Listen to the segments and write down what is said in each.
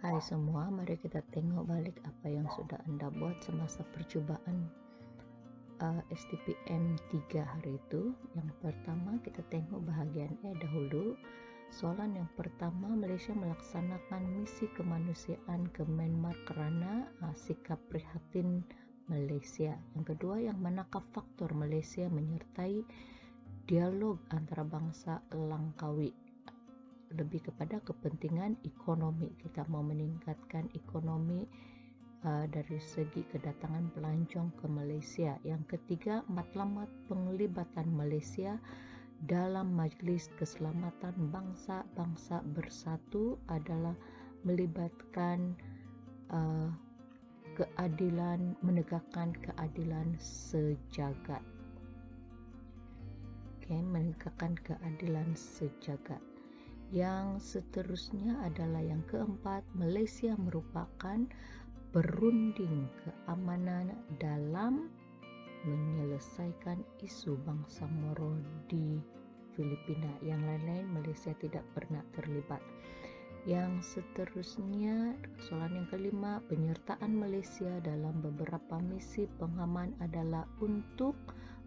Hai semua, mari kita tengok balik apa yang sudah Anda buat semasa percobaan STPM 3 hari itu. Yang pertama, kita tengok bahagian E dahulu. Soalan yang pertama, Malaysia melaksanakan misi kemanusiaan ke Myanmar kerana sikap prihatin Malaysia. Yang kedua, yang manakah faktor Malaysia menyertai dialog antarabangsa Langkawi? Lebih kepada kepentingan ekonomi. Kita mau meningkatkan ekonomi dari segi kedatangan pelancong ke Malaysia. Yang ketiga, matlamat penglibatan Malaysia dalam Majlis Keselamatan Bangsa-Bangsa Bersatu adalah melibatkan keadilan, menegakkan keadilan sejagat. Menegakkan keadilan sejagat. Yang seterusnya adalah yang keempat, Malaysia merupakan berunding keamanan dalam menyelesaikan isu bangsa Moro di Filipina. Yang lain-lain Malaysia tidak pernah terlibat. Yang seterusnya, soalan yang kelima, penyertaan Malaysia dalam beberapa misi pengaman adalah untuk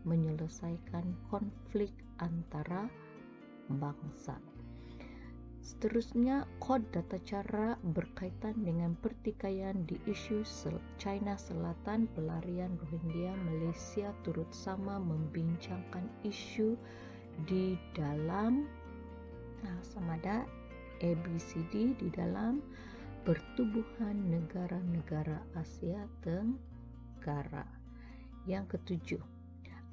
menyelesaikan konflik antara bangsa. Seterusnya, kod data cara berkaitan dengan pertikaian di isu China Selatan, pelarian Rohingya. Malaysia turut sama membincangkan isu di dalam samada ABCD di dalam pertubuhan negara-negara Asia Tenggara. Yang ketujuh,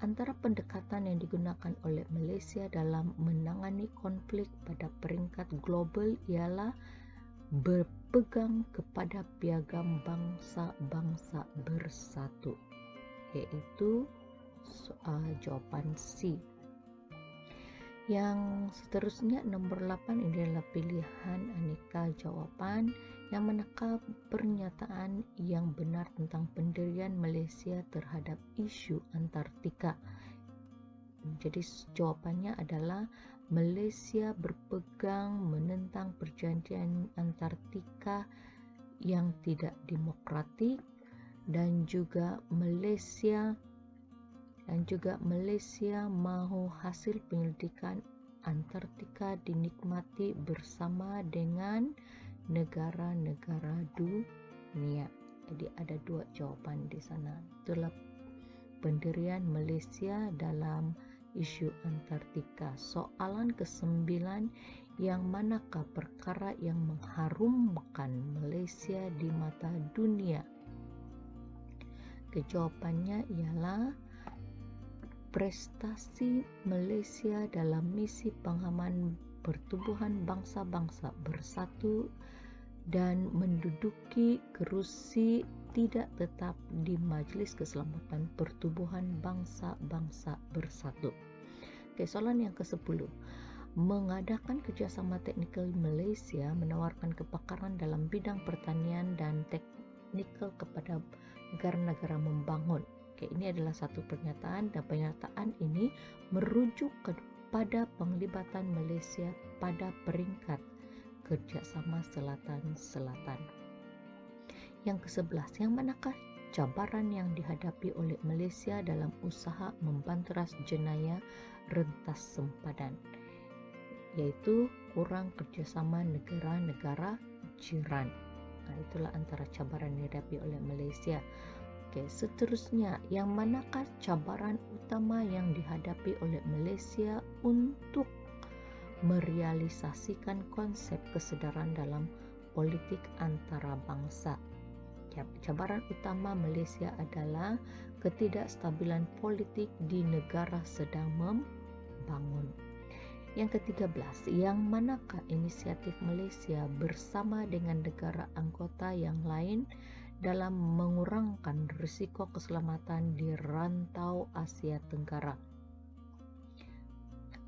antara pendekatan yang digunakan oleh Malaysia dalam menangani konflik pada peringkat global ialah berpegang kepada piagam bangsa-bangsa bersatu, iaitu jawapan C. Yang seterusnya nombor 8, ini adalah pilihan aneka jawapan. Yang manakah pernyataan yang benar tentang pendirian Malaysia terhadap isu Antartika? Jadi jawapannya adalah Malaysia berpegang menentang perjanjian Antartika yang tidak demokratik, dan juga Malaysia mahu hasil penyelidikan Antartika dinikmati bersama dengan negara-negara dunia. Jadi ada dua jawapan di sana. Itulah pendirian Malaysia dalam isu Antartika. Soalan ke-9, yang manakah perkara yang mengharumkan Malaysia di mata dunia? Jawapannya ialah prestasi Malaysia dalam misi pengaman pertubuhan bangsa-bangsa bersatu dan menduduki kerusi tidak tetap di Majlis Keselamatan Pertubuhan Bangsa-Bangsa Bersatu. Soalan yang ke-10, mengadakan kerjasama teknikal Malaysia menawarkan kepakaran dalam bidang pertanian dan teknikal kepada negara-negara membangun. Ini adalah satu pernyataan, dan pernyataan ini merujuk kepada penglibatan Malaysia pada peringkat kerjasama selatan-selatan. Yang ke-11, yang manakah cabaran yang dihadapi oleh Malaysia dalam usaha membanteras jenayah rentas sempadan, yaitu kurang kerjasama negara-negara jiran. Itulah antara cabaran yang dihadapi oleh Malaysia. Seterusnya, yang manakah cabaran utama yang dihadapi oleh Malaysia untuk merealisasikan konsep kesedaran dalam politik antarabangsa? Cabaran utama Malaysia adalah ketidakstabilan politik di negara sedang membangun. Yang ke-13, yang manakah inisiatif Malaysia bersama dengan negara anggota yang lain dalam mengurangkan risiko keselamatan di rantau Asia Tenggara?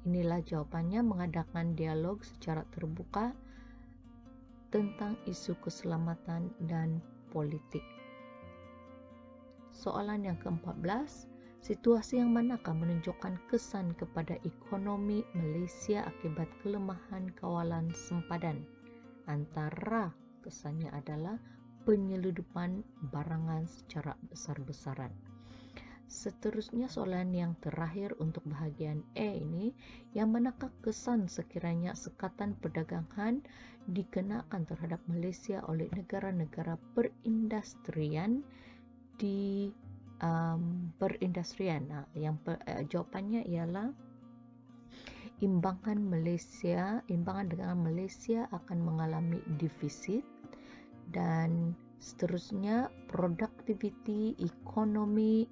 Inilah jawapannya, mengadakan dialog secara terbuka tentang isu keselamatan dan politik. Soalan yang ke-14, situasi yang manakah menunjukkan kesan kepada ekonomi Malaysia akibat kelemahan kawalan sempadan antara kesannya adalah penyelundupan barangan secara besar-besaran. Seterusnya soalan yang terakhir untuk bahagian E ini, yang manakah kesan sekiranya sekatan perdagangan dikenakan terhadap Malaysia oleh negara-negara perindustrian di perindustrian. Jawapannya ialah imbangan dagangan Malaysia akan mengalami defisit, dan seterusnya produktiviti ekonomi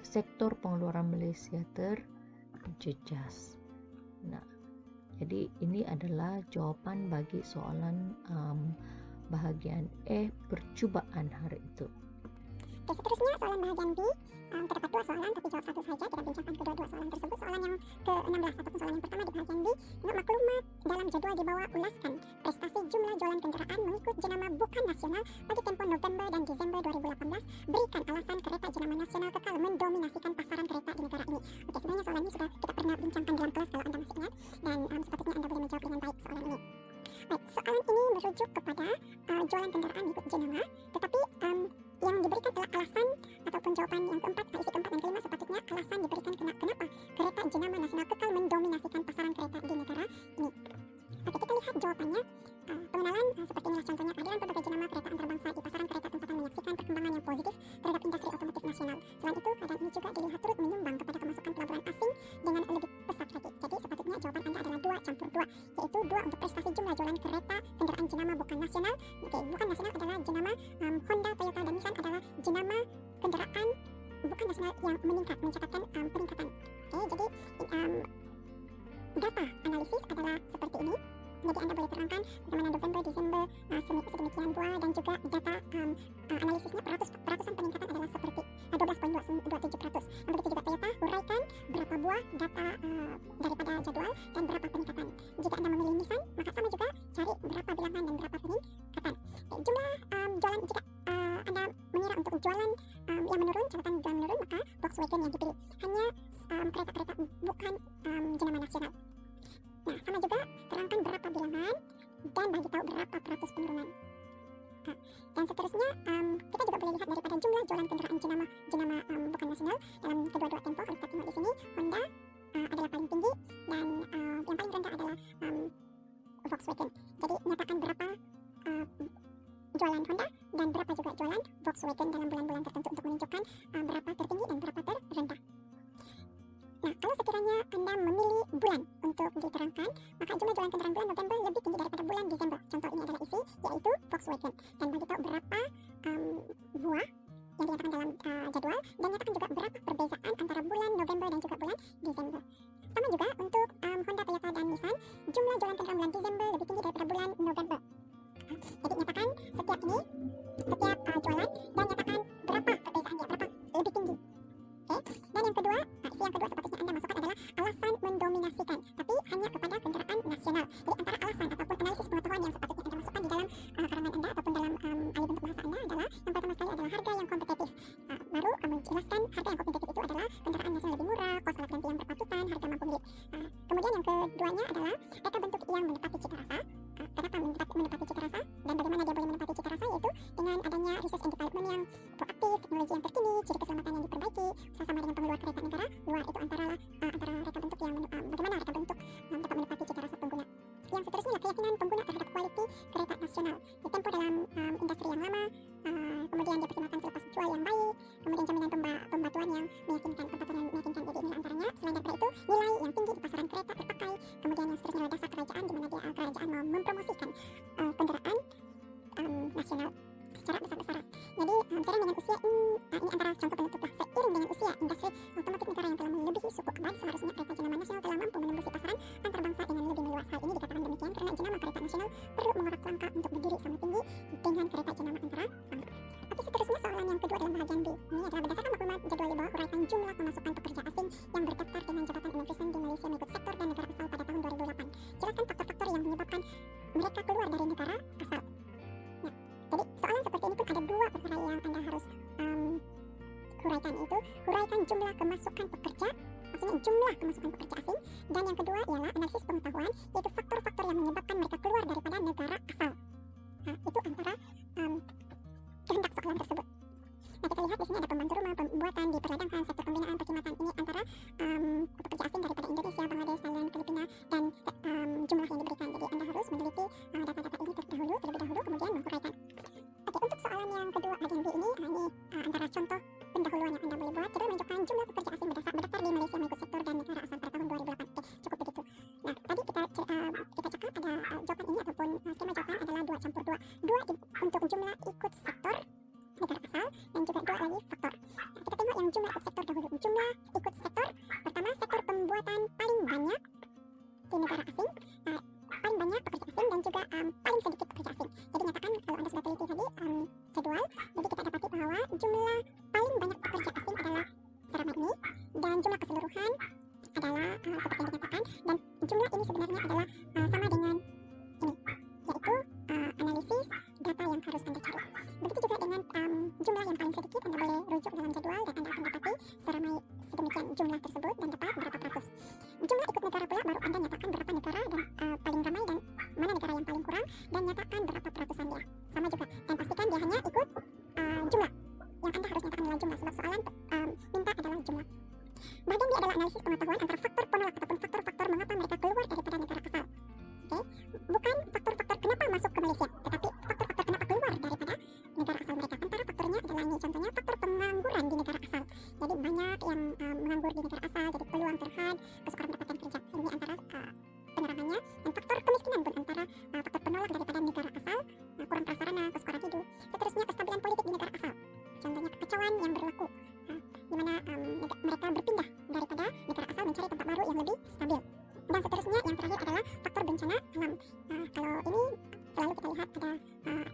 sektor pengeluaran Malaysia terjejas. Nah, jadi ini adalah jawapan bagi soalan bahagian E percubaan hari itu. Oke, seterusnya soalan bahagian B. Terdapat dua soalan tapi jawab satu saja. Kita bincangkan kedua-dua soalan tersebut. Soalan yang ke-16 ataupun soalan yang pertama di bahagian B. Untuk maklumat dalam jadual di bawah, ulaskan prestasi jumlah jualan kendaraan mengikut jenama bukan nasional bagi tempoh November dan Disember 2018. Berikan alasan kereta jenama nasional kekal mendominasikan pasaran kereta di negara ini. Oke, sebenarnya soalan ini sudah kita pernah bincangkan dalam kelas kalau anda masih ingat, dan sepatutnya anda boleh menjawab dengan baik soalan ini. Baik, soalan ini merujuk kepada jualan kendaraan mengikut jenama, tetapi yang diberikan adalah alasan ataupun jawaban yang keempat, isi keempat dan kelima sepatutnya alasan diberikan kenapa kereta jenama nasional kekal mendominasikan pasaran kereta di negara ini. Oke, kita lihat jawabannya. Pengenalan seperti inilah contohnya: kehadiran berbagai jenama kereta antarabangsa di pasaran kereta tempatan menyaksikan perkembangan yang positif terhadap industri otomotif nasional. Selain itu, keadaan ini juga dilihat turut menyumbang kepada pemasukan pelaburan asing dengan lebih pesat lagi. Jadi sepatutnya jawaban anda adalah 2+2, yaitu 2 untuk prestasi jumlah jualan kereta kendaraan jenama bukan nasional. Oke, bukan nasional adalah jenama Honda, Toyota, dan Nissan adalah jenama kendaraan bukan nasional yang meningkat, mencatatkan peningkatan. Oke, jadi data analisis adalah seperti ini. Jadi anda boleh terangkan bagaimana November, Desember sedemikian pula, dan juga data analisisnya peratusan peningkatan adalah seperti 12.27%. Begitu juga Toyota, huraikan berapa buah data daripada jadwal dan berapa peningkatan. Jika anda memilih Nissan, maka sama juga cari berapa bilangan dan berapa peningkatan. Jumlah jualan, jika anda mengira untuk jualan yang menurun, catatan jualan menurun, maka Volkswagen yang dipilih. Hanya kereta-kereta bukan jenama nasional. Nah, sama juga terangkan berapa bilangan dan bagi tahu berapa peratus penurunan. Dan seterusnya kita juga boleh lihat daripada jumlah jualan kendaraan jenama bukan nasional dalam kedua-dua tempo. Kalau kita tengok di sini, Honda adalah paling tinggi dan yang paling rendah adalah Volkswagen. Jadi nyatakan berapa jualan Honda dan berapa juga jualan Volkswagen dalam bulan-bulan tertentu untuk menunjukkan berapa tertinggi dan berapa terrendah. Nah, kalau sekiranya anda memilih bulan untuk diterangkan, maka jumlah jualan kendaraan bulan November lebih tinggi daripada bulan Desember. Contoh ini adalah isi, yaitu Volkswagen. Dan bagi tahu berapa buah yang dinyatakan dalam jadwal, dan nyatakan juga berapa perbezaan antara bulan November dan juga bulan Desember. Sama juga untuk Honda, Toyota, dan Nissan, jumlah jualan kendaraan bulan Desember lebih tinggi daripada bulan November. Jadi nyatakan setiap jualan dan nyatakan berapa perbezaannya, berapa lebih tinggi. Oke. Dan yang kedua, sepatutnya anda masukkan adalah alasan mendominasikan, tapi hanya kepada kendaraan nasional. Jadi antara alasan ataupun analisis pengetahuan yang sepatutnya anda masukkan di dalam karangan anda ataupun dalam alih bentuk bahasa anda adalah, yang pertama sekali adalah harga yang kompetitif. Baru menjelaskan harga yang kompetitif itu adalah kendaraan nasional lebih murah, kos alat ganti yang berpatutan, harga mampu milik. Kemudian yang keduanya adalah reka bentuk yang menepati cita rasa. Kenapa menepati cita rasa dan bagaimana dia boleh menepati cita rasa, yaitu dengan adanya research and development yang proaktif, teknologi yang terkini, ciri keselamatan yang diperbaiki, sama dengan pengeluar kereta negara luar. Itu antara reka bentuk yang bagaimana reka bentuk dapat menepati cita rasa pengguna. Yang seterusnya adalah keyakinan pengguna terhadap kualiti kereta nasional. Ditempuh dalam industri yang lama, kemudian dia perkhidmatan selepas jual yang baik, kemudian jaminan pembatuan yang meyakinkan, Jadi ini antaranya. Selain daripada itu, nilai yang tinggi di pasaran kereta terpakai. Kemudian yang seterusnya adalah dasar kerajaan, di mana dia kerajaan mau mempromosikan kendaraan nasional secara besar-besaran. Jadi seiring dengan usia, ini antara contoh penutuplah. Seiring dengan usia industri otomotif negara yang telah melebihi suku abad, seharusnya kereta jenama nasional telah mampu menembus pasaran antar bangsa dengan lebih meluas. Hal ini dikatakan demikian karena jenama kereta nasional perlu mengorak langkah untuk berdiri sama tinggi dengan kereta jenama antara bangsa. Tapi seterusnya soalan yang kedua dalam bahagian B. Ini adalah berdasarkan maklumat jadwal di bawah, uraikan jumlah pemasukan pekerja asing yang berdaftar dengan jabatan immigration di Malaysia mengikut sektor dan negara asal pada tahun 2008. Jelaskan faktor-faktor yang menyebabkan mereka keluar dari negara asal. Nah, jadi soalan seperti ini pun ada dua perkara yang anda harus huraikan, yaitu huraikan jumlah kemasukan pekerja, maksudnya jumlah kemasukan pekerja asing, dan yang kedua ialah analisis pengetahuan, yaitu faktor-faktor yang menyebabkan mereka keluar daripada negara asal. sini ada pembantu rumah, pembuatan di perdagangan, sektor pembinaan, perkhidmatan. Ini antara pekerja asing daripada Indonesia, Bangladesh, Thailand, Filipina, dan jumlah yang diberikan. Jadi Anda harus meneliti data-data ini terlebih dahulu, kemudian menghuraikan. Oke, untuk soalan yang kedua bagian B ini antara contoh pendahuluan yang Anda boleh buat. Coba menunjukkan jumlah pekerja asing mendaftar di Malaysia mengikut sektor dan negara asal pada tahun 2008. Oke, cukup begitu. Nah, tadi kita cakap ada jawaban ini ataupun skema jawaban adalah 2 campur 2. 2 untuk jumlah ikut sektor negara asal dan juga 2 lagi faktor. Nah, kita tengok yang jumlah ikut sektor dahulu. Jumlah ikut sektor pertama, sektor pembuatan paling banyak di negara asing, paling banyak pekerja asing dan juga paling sedikit pekerja asing. Jadi nyatakan kalau Anda sudah teliti tadi jadwal, jadi kita dapati bahwa jumlah paling banyak pekerja asing adalah seramai ini dan jumlah keseluruhan adalah seperti yang dinyatakan, dan jumlah ini sebenarnya adalah sama dengan ini, yaitu analisis data yang harus Anda cari. Begitu juga dengan jumlah yang paling sedikit, Anda boleh rujuk dalam jadwal dan Anda akan dapati seramai sedemikian jumlah tersebut dan dapat berapa peratus. Jumlah ikut negara pula baru Anda nyatakan berapa negara dan paling ramai dan mana negara yang paling kurang dan nyatakan berapa peratusan dia. Sama juga, dan pastikan dia hanya ikut jumlah. Yang Anda harus nyatakan adalah jumlah, sebab soalan minta adalah jumlah. Bagian B adalah analisis pengetahuan antara faktor penolak ataupun faktor-faktor mengapa mereka keluar daripada negara asal. Oke, bukan faktor-faktor kenapa masuk ke Malaysia, tetapi faktor-faktor kenapa keluar daripada negara asal mereka. Antara faktornya adalah ini, contohnya faktor pengangguran di negara asal. Jadi banyak yang menganggur di negara asal, jadi peluang terhad kesukaran mendapatkan kerja. Ini antara penerangannya. Dan faktor kemiskinan pun antara faktor penolak daripada negara asal, kurang prasarana, kesukaran hidup. Seterusnya kestabilan politik di negara asal. Contohnya kekacauan yang berlaku, di mana mereka berpindah daripada negara asal mencari tempat baru yang lebih stabil. Dan seterusnya yang terakhir adalah faktor bencana alam. Kalau ini selalu kita lihat ada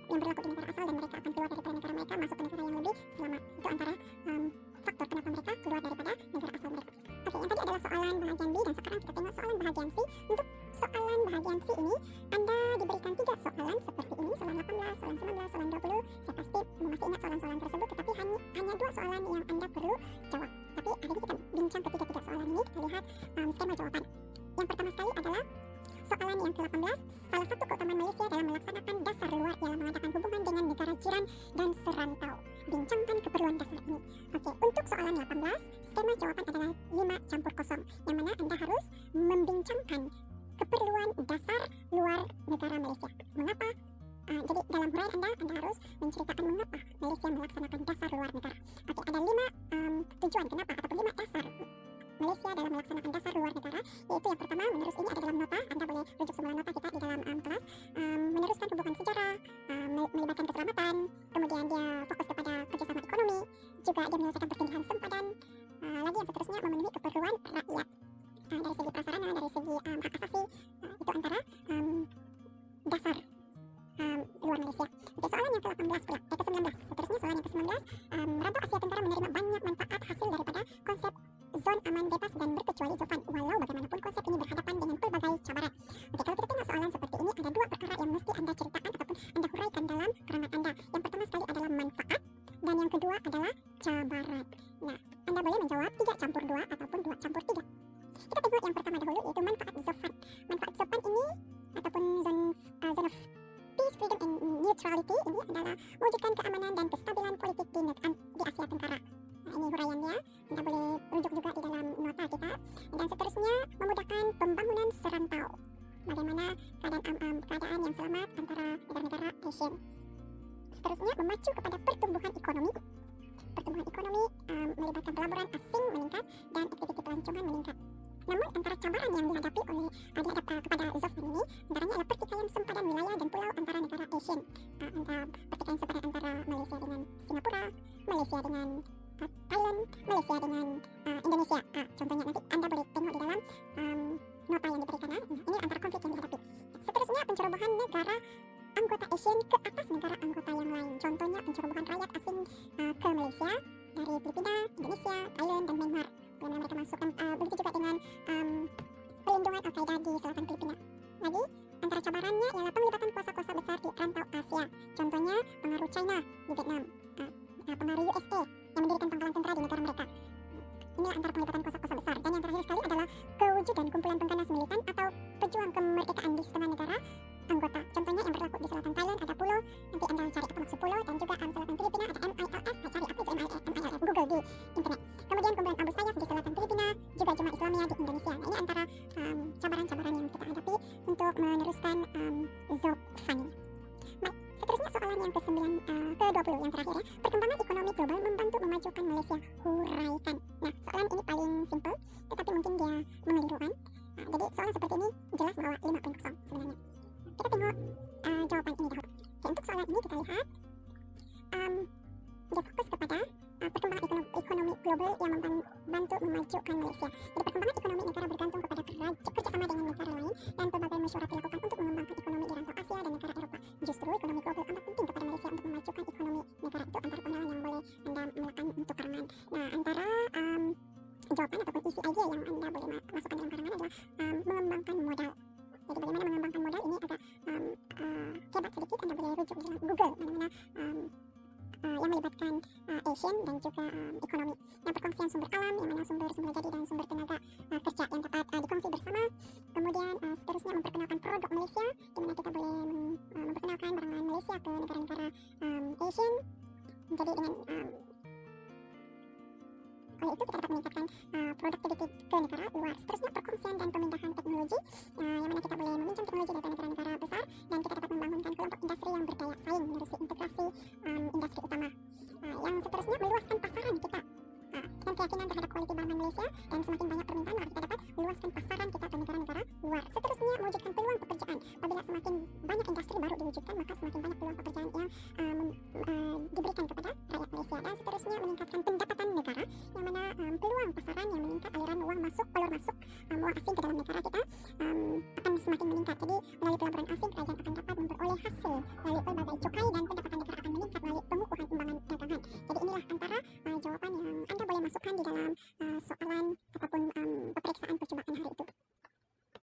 yang berlaku di negara asal dan mereka akan keluar daripada negara mereka masuk ke negara yang lebih selamat. Itu antara faktor kenapa mereka keluar daripada negara asal mereka. Oke, yang tadi adalah soalan bahagian B dan sekarang kita tengok soalan bahagian C. Untuk soalan bahagian C ini Anda diberikan 3 soalan seperti ini, soalan 18, soalan 19, soalan 20. Saya pasti masih ingat soalan-soalan tersebut, tetapi hanya 2 soalan yang Anda perlu jawab. Tapi hari ini kita bincang ketiga-tiga soalan ini. Kita lihat skema jawaban. Yang pertama sekali adalah soalan yang ke-18. Salah satu keutamaan Malaysia dalam melaksanakan dasar luar ialah mengadakan hubungan dengan negara jiran dan serantau. Bincangkan keperluan dasar ini. Oke, untuk soalan 18, skema jawaban adalah 5 campur kosong, yang mana Anda harus membincangkan keperluan dasar luar negara Malaysia. Mengapa? Jadi dalam huraian Anda harus menceritakan mengapa Malaysia melaksanakan dasar luar negara. Oke, ada 5 tujuan kenapa ataupun 5 dasar Malaysia dalam melaksanakan dasar luar negara, yaitu yang pertama, menerus ini ada dalam nota, Anda boleh rujuk semula nota kita di dalam kelas. Meneruskan hubungan sejarah, melibatkan keselamatan, kemudian dia fokus kepada kerjasama ekonomi, juga dia menyelesaikan pertindahan sempadan, lagi yang seterusnya memenuhi keperluan rakyat dari segi prasarana, dari segi hak asasi. Itu antara dasar luar Malaysia. Oke, soalan yang ke-18 pula, ke-19. Seterusnya soalan yang ke-19, rantau Asia Tenggara menerima banyak manfaat hasil daripada konsep zon aman bebas dan berkecuali Zopan, walau bagaimanapun konsep ini berhadapan dengan pelbagai cabaran. Oke, kalau kita tengok soalan seperti ini, ada 2 perkara yang mesti Anda ceritakan ataupun Anda huraikan dalam keterangan Anda. Yang pertama sekali adalah manfaat dan yang kedua adalah cabaran. Nah, Anda boleh menjawab 3 campur 2 ataupun 2 campur 3. Kita tengok yang pertama dahulu, yaitu manfaat Zopan. Manfaat Zopan ini ataupun zone of peace, freedom and neutrality ini adalah mewujudkan keamanan dan kestabilan politik di Asia Tenggara. Nah, ini huraiannya, Anda boleh rujuk juga di dalam nota kita. Dan seterusnya, memudahkan pembangunan serantau. Bagaimana keadaan yang selamat antara negara-negara Asian. Seterusnya, memacu kepada pertumbuhan ekonomi. Pertumbuhan ekonomi melibatkan pelaburan asing meningkat dan aktiviti pelancongan meningkat. Namun antara cabaran yang dihadapi kepada Zopan ini, antaranya adalah pertikaian sempadan wilayah dan pulau antara negara Asian. Antara pertikaian sempadan antara Malaysia dengan Singapura, Malaysia dengan Thailand, Malaysia dengan Indonesia. Contohnya nanti Anda boleh tengok di dalam nota yang diberikan. Ini antara konflik yang dihadapi. Seterusnya, pencerobohan negara anggota ASEAN ke atas negara anggota yang lain. Contohnya pencerobohan rakyat asing ke Malaysia dari Filipina, Indonesia, Thailand, dan Myanmar. Bagaimana mereka masuk, begitu juga dengan pelindungan Al-Qaeda di selatan Filipina. Lagi, antara cabarannya ialah penglibatan kuasa-kuasa besar di rantau Asia. Contohnya pengaruh China di Vietnam, pengaruh USA yang mendirikan pangkalan tentara di negara mereka. Ini antara penglibatan kuasa-kuasa besar. Dan yang terakhir sekali adalah kewujudan kumpulan pengganas militan atau pejuang kemerdekaan di setengah negara anggota. Contohnya yang berlaku di selatan Thailand ada pulau, nanti Anda cari apa maksud pulau, dan juga selatan Filipina ada MILF, cari apa itu MILF. di internet. Kemudian kumpulan Abu Sayyaf di selatan Filipina, juga Jemaah Islamiyah di Indonesia. Nah, ini antara cabaran-cabaran yang kita hadapi untuk meneruskan Zob Fund. Baik, seterusnya soalan yang ke-20 yang terakhir ya. Perkembangan ekonomi global membantu memajukan Malaysia, huraikan. Nah, soalan ini paling simple, tetapi mungkin dia mengelirukan. Jadi soalan seperti ini jelas bahwa 5.0 sebenarnya. Kita tengok jawaban ini dahulu. Oke, untuk soalan ini kita lihat dia fokus kepada perkembangan ekonomi global yang membantu memajukan Malaysia. Jadi perkembangan ekonomi negara bergantung kepada kerjasama dengan negara lain dan pelbagai mesyuarat dilakukan untuk mengembangkan ekonomi di rantau Asia dan negara Eropah. Justru ekonomi global amat penting kepada Malaysia untuk memajukan ekonomi negara. Itu antara pengenalan yang boleh Anda melakukan untuk karangan. Nah, antara jawaban ataupun isi idea yang Anda boleh masukkan dalam karangan adalah mengembangkan modal. Jadi bagaimana mengembangkan modal ini agak hebat sedikit, Anda boleh rujuk dalam Google mana-mana yang melibatkan Asian dan juga ekonomi. Yang perkongsian sumber alam, yang mana sumber jadi dan sumber tenaga kerja yang dapat dikongsi bersama. Kemudian seterusnya memperkenalkan produk Malaysia, di mana kita boleh memperkenalkan barangan Malaysia ke negara-negara Asian. Jadi dengan oleh itu kita dapat meningkatkan produktiviti ke negara luar. Seterusnya perkongsian dan pemindahan teknologi, yang mana kita boleh meminjam teknologi dari negara-negara besar dan kita dapat membangunkan kelompok industri yang berdaya saing menerusi integrasi industri utama. Yang seterusnya meluaskan pasaran kita dan keyakinan terhadap kualiti bahan Malaysia, dan semakin banyak permintaan maka kita dapat meluaskan pasaran kita ke negara-negara luar. Seterusnya mewujudkan peluang pekerjaan. Apabila semakin banyak industri baru diwujudkan maka semakin banyak peluang pekerjaan yang diberikan kepada rakyat Malaysia. Dan seterusnya meningkatkan pendapatan negara, yang mana peluang pasaran yang meningkat, aliran uang masuk, uang asing ke dalam negara kita akan semakin meningkat. Jadi melalui pelaburan asing kerajaan akan dapat memperoleh hasil melalui pelbagai cukai dan pendapatan negara akan meningkat melalui pengukuhan timbangan dagangan. Jadi inilah antara jawaban yang Anda boleh masukkan di dalam soalan ataupun